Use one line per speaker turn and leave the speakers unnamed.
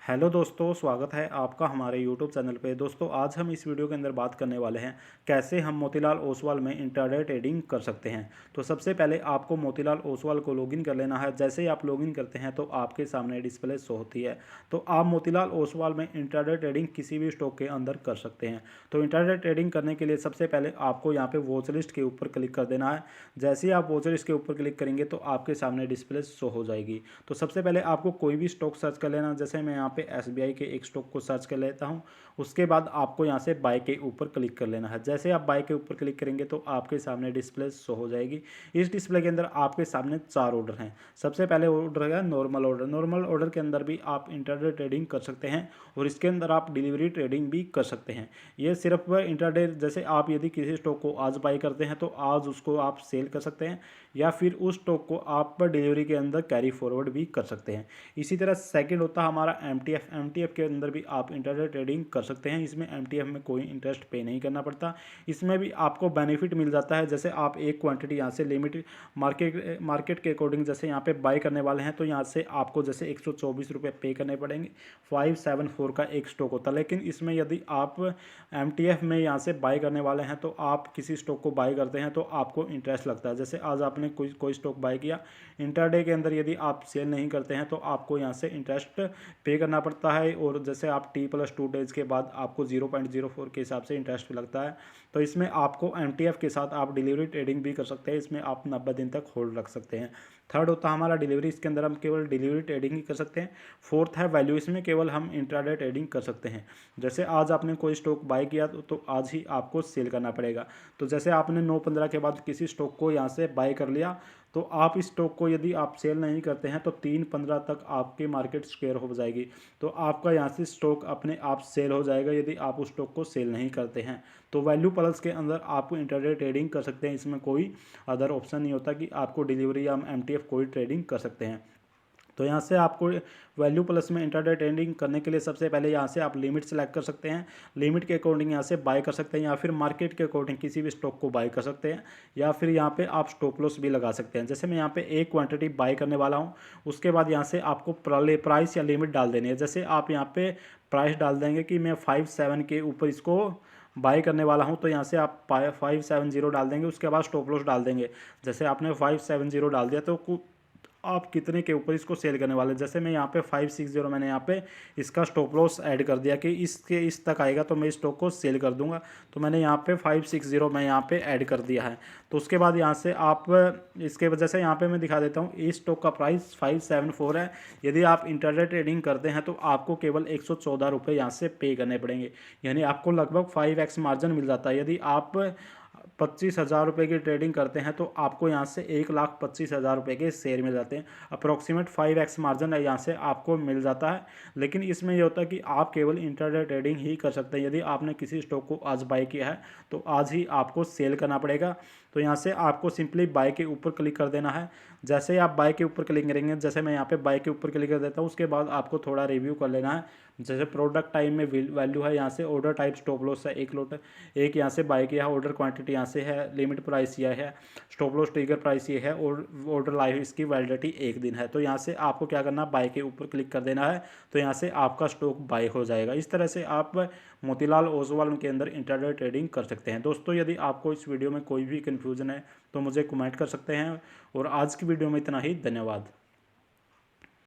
Hello दोस्तों, स्वागत है आपका हमारे यूट्यूब चैनल पे। दोस्तों, आज हम इस वीडियो के अंदर बात करने वाले हैं कैसे हम मोतीलाल ओसवाल में इंट्राडे ट्रेडिंग कर सकते हैं। तो सबसे पहले आपको मोतीलाल ओसवाल को लॉगिन कर लेना है। जैसे ही आप लॉगिन करते हैं तो आपके सामने डिस्प्ले शो होती है। तो आप मोतीलाल ओसवाल में इंट्राडे ट्रेडिंग किसी भी स्टॉक के अंदर कर सकते हैं। तो इंट्राडे ट्रेडिंग करने के लिए सबसे पहले आपको यहाँ पे वॉच लिस्ट के ऊपर क्लिक कर देना है। जैसे ही आप वॉच लिस्ट के ऊपर क्लिक करेंगे तो आपके सामने डिस्प्ले शो हो जाएगी। तो सबसे पहले आपको कोई भी स्टॉक सर्च कर लेना। जैसे मैं यहाँ पे एसबीआई के एक स्टॉक को सर्च कर लेता हूँ। उसके बाद आपको यहाँ से बाय के ऊपर क्लिक कर लेना है। जैसे आप बाय के ऊपर क्लिक करेंगे तो आपके सामने डिस्प्ले शो हो जाएगी। इस डिस्प्ले के अंदर आपके सामने 4 ऑर्डर हैं। सबसे पहले ऑर्डर है नॉर्मल ऑर्डर। नॉर्मल ऑर्डर के अंदर भी आप इंट्राडे ट्रेडिंग कर सकते हैं और इसके अंदर आप डिलीवरी ट्रेडिंग भी कर सकते हैं। ये सिर्फ इंट्राडे, जैसे आप यदि किसी स्टॉक को आज बाय करते हैं तो आज उसको आप सेल कर सकते हैं, या फिर उस स्टॉक को आप डिलीवरी के अंदर कैरी फॉरवर्ड भी कर सकते हैं। इसी तरह सेकंड होता है हमारा एमटीएफ। एमटीएफ के अंदर भी आप इंट्राडे ट्रेडिंग कर सकते हैं। इसमें एमटीएफ में कोई इंटरेस्ट पे नहीं करना पड़ता। इसमें भी आपको बेनिफिट मिल जाता है। जैसे आप एक क्वांटिटी यहाँ से लिमिट मार्केट के अकॉर्डिंग जैसे यहाँ पे बाय करने वाले हैं तो यहाँ से आपको जैसे 124 रुपये पे करने पड़ेंगे। 574 का एक स्टॉक होता है। लेकिन इसमें यदि आप एमटीएफ में यहाँ से बाय करने वाले हैं तो आप किसी स्टॉक को बाय करते हैं तो आपको इंटरेस्ट लगता है। जैसे आज आपने कोई स्टॉक बाय किया, इंट्राडे के अंदर यदि आप सेल नहीं करते हैं तो आपको यहाँ से इंटरेस्ट पे करना पड़ता है। और जैसे आप T+2 डेज के बाद आपको 0.04 के हिसाब से इंटरेस्ट लगता है। तो इसमें आपको एमटीएफ के साथ आप डिलीवरी ट्रेडिंग भी कर सकते हैं। इसमें आप 90 दिन तक होल्ड रख सकते हैं। थर्ड होता है हमारा डिलीवरी। इसके अंदर हम केवल डिलीवरी ट्रेडिंग ही कर सकते हैं। फोर्थ है वैल्यू। इसमें केवल हम इंट्राडे ट्रेडिंग कर सकते हैं। जैसे आज आपने कोई स्टॉक बाय किया तो आज ही आपको सेल करना पड़ेगा। तो जैसे आपने 9/15 के बाद किसी स्टॉक को यहाँ से बाय कर लिया तो आप इस स्टॉक को यदि आप सेल नहीं करते हैं तो 3/15 तक आपकी मार्केट स्क्वायर हो जाएगी। तो आपका यहाँ से स्टॉक अपने आप सेल हो जाएगा यदि आप उस स्टॉक को सेल नहीं करते हैं। तो वैल्यू प्लस के अंदर आप इंट्राडे ट्रेडिंग कर सकते हैं। इसमें कोई अदर ऑप्शन नहीं होता कि आपको डिलीवरी या एमटीएफ कोई ट्रेडिंग कर सकते हैं। तो यहाँ से आपको वैल्यू प्लस में इंट्राडे ट्रेडिंग करने के लिए सबसे पहले यहाँ से आप लिमिट सेलेक्ट कर सकते हैं। लिमिट के अकॉर्डिंग यहाँ से बाय कर सकते हैं, या फिर मार्केट के अकॉर्डिंग किसी भी स्टॉक को बाय कर सकते हैं, या फिर यहाँ पे आप स्टॉप लॉस भी लगा सकते हैं। जैसे मैं यहाँ पे एक क्वांटिटी बाय करने वाला हूँ, उसके बाद यहाँ से आपको प्राइस या लिमिट डाल देनी है। जैसे आप यहाँ पे प्राइस डाल देंगे कि मैं 57 के ऊपर इसको बाय करने वाला हूं, तो यहाँ से आप 570 डाल देंगे। उसके बाद स्टॉप लॉस डाल देंगे। जैसे आपने 570 डाल दिया तो आप कितने के ऊपर इसको सेल करने वाले। जैसे मैं यहाँ पे 560 मैंने यहाँ पे इसका स्टॉप लॉस ऐड कर दिया कि इसके इस तक आएगा तो मैं इस स्टॉक को सेल कर दूंगा। तो मैंने यहाँ पे 560 मैं यहाँ पे ऐड कर दिया है। तो उसके बाद यहाँ से आप इसके वजह से यहाँ पे मैं दिखा देता हूँ, इस स्टॉक का प्राइस 574 है। यदि आप इंट्राडे ट्रेडिंग करते हैं तो आपको केवल 114 रुपये यहाँ से पे करने पड़ेंगे। यानी आपको लगभग 5x मार्जिन मिल जाता है। यदि आप 25,000 रुपये की ट्रेडिंग करते हैं तो आपको यहाँ से 1,25,000 रुपये के शेयर मिल जाते हैं। अप्रॉक्सीमेट 5x मार्जिन यहाँ से आपको मिल जाता है। लेकिन इसमें यह होता है कि आप केवल इंट्राडे ट्रेडिंग ही कर सकते हैं। यदि आपने किसी स्टॉक को आज बाय किया है तो आज ही आपको सेल करना पड़ेगा। तो यहाँ से आपको सिंपली बाय के ऊपर क्लिक कर देना है। जैसे ही आप बाय के ऊपर क्लिक करेंगे, जैसे मैं यहाँ पे बाय के ऊपर क्लिक कर देता हूँ, उसके बाद आपको थोड़ा रिव्यू कर लेना है। जैसे प्रोडक्ट टाइम में वैल्यू है, यहाँ से ऑर्डर टाइप स्टॉप लॉस है, एक यहाँ से बाय किया है, ऑर्डर क्वांटिटी यहाँ से है, लिमिट प्राइस यह है, स्टॉप लॉस ट्रिगर प्राइस ये है, और ऑर्डर लाइफ इसकी वैलिडिटी 1 दिन है। तो यहाँ से आपको क्या करना है, बाय के ऊपर क्लिक कर देना है। तो यहाँ से आपका स्टॉक बाय हो जाएगा। इस तरह से आप मोतीलाल ओसवाल के अंदर इंट्राडे ट्रेडिंग कर सकते हैं। दोस्तों, यदि आपको इस वीडियो में कोई भी कन्फ्यूजन है तो मुझे कमेंट कर सकते हैं। और आज की वीडियो में इतना ही। धन्यवाद।